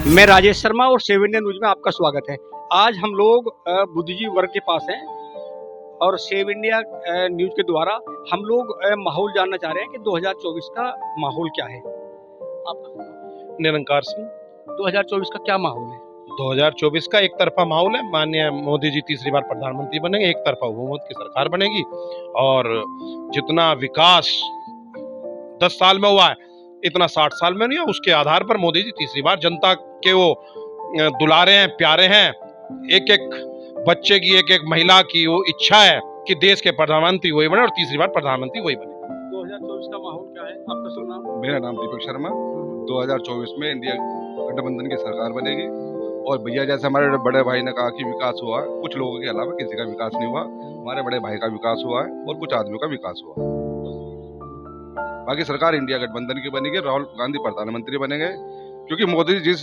मैं राजेश शर्मा और 7 India news में आपका स्वागत है। आज हम लोग बुद्धिजीवी वर्ग के पास हैं और 7 इंडिया न्यूज के द्वारा हम लोग माहौल जानना चाह रहे हैं कि 2024 का माहौल क्या है। आप निरंकार सिंह। 2024 का क्या माहौल है? 2024 का एक तरफा माहौल है। माननीय मोदी जी तीसरी बार प्रधानमंत्री बनेंगे, एक तरफा हुकूमत की सरकार बनेगी और जितना विकास 10 साल में हुआ है इतना 60 साल में नहीं है। उसके आधार पर मोदी जी तीसरी बार, जनता के वो दुलारे हैं, प्यारे हैं। एक एक बच्चे की, एक एक महिला की वो इच्छा है कि देश के प्रधानमंत्री वही बने और तीसरी बार प्रधानमंत्री वही बने। 2024 का माहौल क्या है आपका? सुना। मेरा नाम दीपक शर्मा। 2024 में इंडिया गठबंधन की सरकार बनेगी और भैया जैसे हमारे बड़े भाई ने कहा कि विकास हुआ, कुछ लोगों के अलावा किसी का विकास नहीं हुआ। हमारे बड़े भाई का विकास हुआ है और कुछ आदमियों का विकास हुआ। बाकी सरकार इंडिया गठबंधन की बनेगी, राहुल गांधी प्रधानमंत्री बनेंगे, क्योंकि मोदी जिस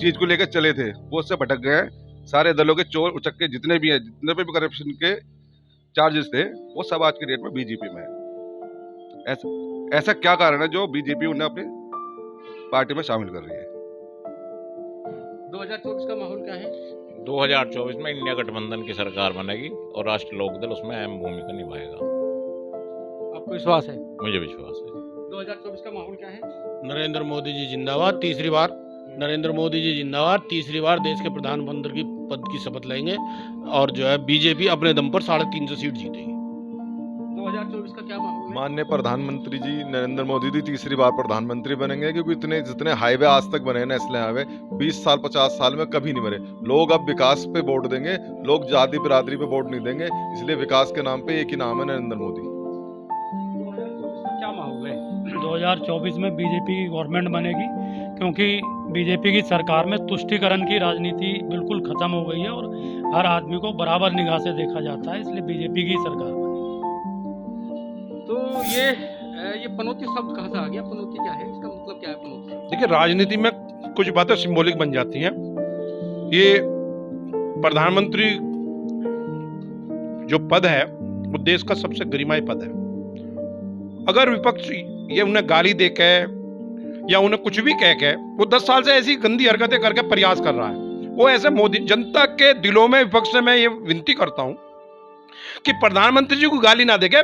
चीज को लेकर चले थे वो उससे भटक गए हैं। सारे दलों के चोर उचक्के जितने भी हैं, जितने भी करप्शन के चार्जेस थे, वो सब आज की डेट में बीजेपी में है। ऐसा क्या कारण है जो बीजेपी उन्हें अपनी पार्टी में शामिल कर रही है? 2024 का माहौल क्या है? 2024 में इंडिया गठबंधन की सरकार बनेगी और राष्ट्रीय लोकदल उसमें अहम भूमिका निभाएगा। आपको विश्वास है? मुझे विश्वास है। 2024 का माहौल क्या है? नरेंद्र मोदी जी जिंदाबाद, तीसरी बार नरेंद्र मोदी जी जिंदाबाद, तीसरी बार देश के प्रधानमंत्री की पद की शपथ लेंगे और जो है बीजेपी अपने दम पर 350 सीट जीतेगी। 2024 का क्या माहौल है? माननीय प्रधानमंत्री जी नरेंद्र मोदी जी तीसरी बार प्रधानमंत्री बनेंगे, क्योंकि जितने हाईवे आज तक बने नेशनल हाईवे 20 साल 50 साल में कभी नहीं बने। लोग अब विकास पे वोट देंगे, लोग जाति बिरादरी पे वोट नहीं देंगे, इसलिए विकास के नाम पे एक ही नाम है, नरेंद्र मोदी। 2024 का क्या माहौल है? 2024 में बीजेपी की गवर्नमेंट बनेगी, क्योंकि बीजेपी की सरकार में तुष्टीकरण की राजनीति बिल्कुल खत्म हो गई है और हर आदमी को बराबर निगाह से देखा जाता है, इसलिए बीजेपी की सरकार बनेगी। तो ये पनौती शब्द कहाँ से आ गया? पनौती क्या है? इसका मतलब क्या है पनौती? देखिए, राजनीति में कुछ बातें सिंबॉलिक बन जाती हैं। ये प्रधानमंत्री जो पद है वो देश का सबसे गरिमाई पद है। अगर विपक्ष ये उन्हें गाली दे के या उन्हें कुछ भी कह के, वो 10 साल से ऐसी गंदी हरकतें करके प्रयास कर रहा है, वो ऐसे मोदी जनता के दिलों में, विपक्ष से मैं ये विनती करता हूं कि प्रधानमंत्री जी को गाली ना देके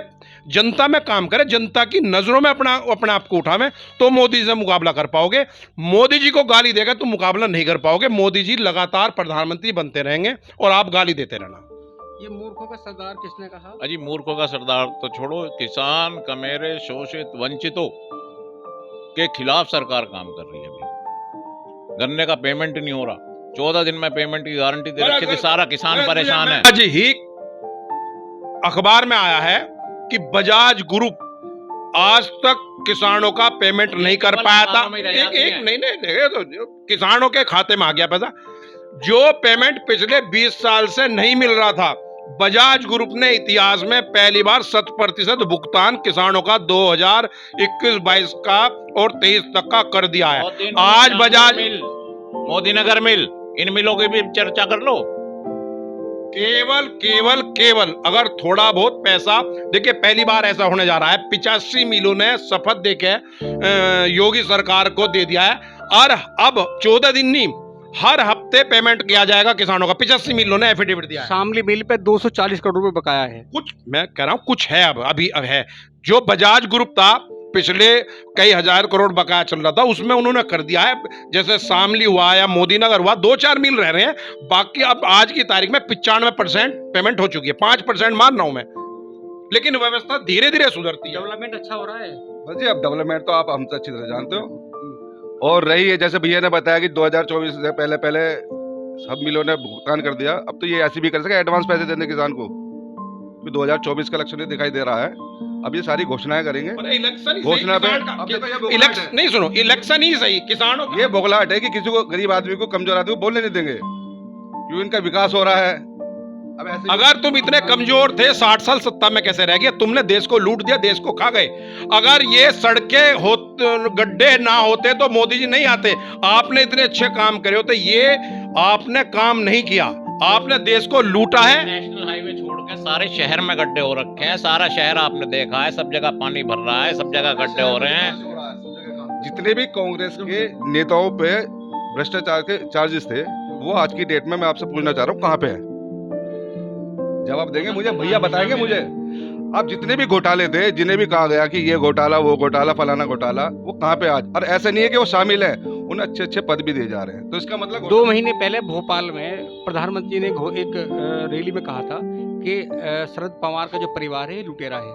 जनता में काम करे, जनता की नजरों में अपने आप को उठावे, तो मोदी से मुकाबला कर पाओगे। मोदी जी को गाली देगा तो मुकाबला नहीं कर पाओगे। मोदी जी लगातार प्रधानमंत्री बनते रहेंगे और आप गाली देते रहना। ये मूर्खों का सरदार किसने कहा? अजी, मूर्खों का सरदार तो छोड़ो, किसान, कमेरे, शोषित, वंचितों के खिलाफ सरकार काम कर रही है। अभी गन्ने का पेमेंट नहीं हो रहा, 14 दिन में पेमेंट की गारंटी दे रखी थी, सारा किसान परेशान है। आज ही अखबार में आया है कि बजाज ग्रुप आज तक किसानों का पेमेंट नहीं कर पाया था। एक नहीं, तो किसानों के खाते में आ गया पैसा, जो पेमेंट पिछले 20 साल से नहीं मिल रहा था। बजाज ग्रुप ने इतिहास में पहली बार 100% भुगतान किसानों का 2021-22 का और 23 तक का कर दिया है। आज बजाज मोदी नगर मिल, इन मिलों की भी चर्चा कर लो। केवल अगर थोड़ा बहुत पैसा, देखिए पहली बार ऐसा होने जा रहा है, 85 मिलों ने शपथ देके योगी सरकार को दे दिया है और अब 14 दिन नहीं, हर हफ्ते पेमेंट किया जाएगा किसानों का। 85 मिलों ने एफिडेविट दिया है। शामली मिल पे 240 करोड़ रुपए बकाया है। कुछ मैं कह रहा हूं, कुछ है, अभी है। जो बजाज ग्रुप था, पिछले कई हजार करोड़ बकाया चल रहा था, उसमें उन्होंने कर दिया है। जैसे शामली हुआ या मोदी नगर हुआ, 2-4 मिल रह रहे हैं, बाकी अब आज की तारीख में 95% पेमेंट हो चुकी है। 5% मान रहा हूं मैं, लेकिन व्यवस्था धीरे धीरे सुधरती है। डेवलपमेंट अच्छा हो रहा है। बस जी, अब डेवलपमेंट तो आप हमसे अच्छी तरह जानते हो। और रही है, जैसे भैया ने बताया कि 2024 से पहले सब मिलों ने भुगतान कर दिया, अब तो ये ऐसी भी कर सके एडवांस पैसे देने किसान को, क्योंकि 2024 का इलेक्शन दिखाई दे रहा है। अब ये सारी घोषणाएं करेंगे, घोषणा पे इलेक्शन नहीं, सुनो, इलेक्शन ही सही किसानों। ये बोगलाहट है कि किसी को, गरीब आदमी को, कमजोर आदमी को बोलने नहीं देंगे, क्यों इनका विकास हो रहा है। अब ऐसे अगर तुम इतने कमजोर थे, 60 साल सत्ता में कैसे रह गए? तुमने देश को लूट दिया, देश को खा गए। अगर ये सड़कें गड्ढे ना होते तो मोदी जी नहीं आते। आपने इतने अच्छे काम करे होते, ये आपने काम नहीं किया, आपने देश को लूटा है। नेशनल हाईवे छोड़ के सारे शहर में गड्ढे हो रखे हैं, सारा शहर आपने देखा है, सब जगह पानी भर रहा है, सब जगह गड्ढे हो रहे हैं। जितने भी कांग्रेस के नेताओं पे भ्रष्टाचार के चार्जेस थे, वो आज की डेट में मैं आपसे पूछना चाह रहा हूँ कहाँ पे है? जवाब देंगे मुझे, भैया बताएंगे मुझे। अब जितने भी घोटाले थे, जिन्हें भी कहा गया कि ये घोटाला, वो घोटाला, फलाना घोटाला, वो कहाँ पे आज? और ऐसे नहीं है कि वो शामिल है, उन्हें अच्छे अच्छे पद भी दिए जा रहे हैं। तो इसका मतलब 2 महीने पहले भोपाल में प्रधानमंत्री ने एक रैली में कहा था कि शरद पवार का जो परिवार है लुटेरा है।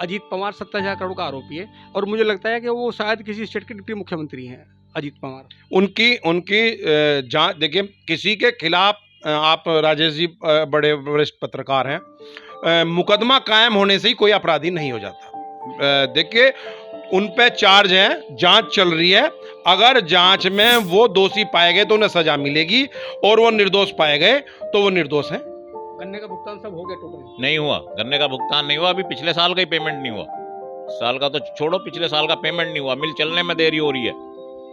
अजीत पवार 70,000 करोड़ का आरोपी है और मुझे लगता है कि वो शायद किसी स्टेट के डिप्टी मुख्यमंत्री हैं अजीत पवार। उनकी जांच देखिए, किसी के खिलाफ आप राजेश जी बड़े वरिष्ठ पत्रकार हैं, मुकदमा कायम होने से ही कोई अपराधी नहीं हो जाता। देखिए, उन पे चार्ज है, जांच चल रही है। अगर जांच में वो दोषी पाए गए तो उन्हें सजा मिलेगी, और वो निर्दोष पाए गए तो वो निर्दोष हैं। गन्ने का भुगतान सब हो गया टोटल? नहीं हुआ, गन्ने का भुगतान नहीं हुआ। अभी पिछले साल का ही पेमेंट नहीं हुआ। साल का तो छोड़ो, पिछले साल का पेमेंट नहीं हुआ। मिल चलने में देरी हो रही है।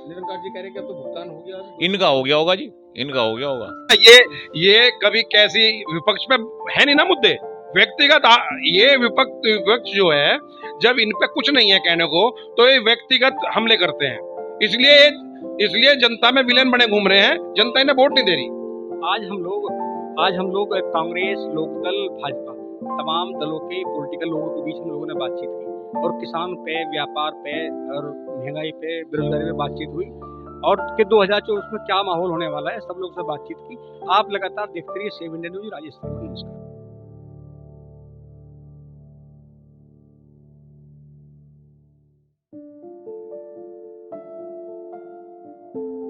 निरंकार जी कह रहे हैं कि अब तो भुगतान हो गया। इनका हो गया होगा जी, इनका हो गया होगा। ये कभी कैसी विपक्ष में है नहीं ना मुद्दे, व्यक्तिगत ये विपक्ष जो है, जब इन पे कुछ नहीं है कहने को तो ये व्यक्तिगत हमले करते हैं। इसलिए जनता में विलेन बने घूम रहे हैं, जनता इन्हें वोट नहीं दे रही। आज हम लोग कांग्रेस, लोकदल, भाजपा, तमाम दलों के पॉलिटिकल लोगों के बीच हम लोगों ने बातचीत की और किसान पे, व्यापार पे और महंगाई पे, बेरोजगारी पे बातचीत हुई और कि 2024 में क्या माहौल होने वाला है, सब लोग से बातचीत की। आप लगातार देखते रहिए 7 इंडिया न्यूज़। राजेश, नमस्कार।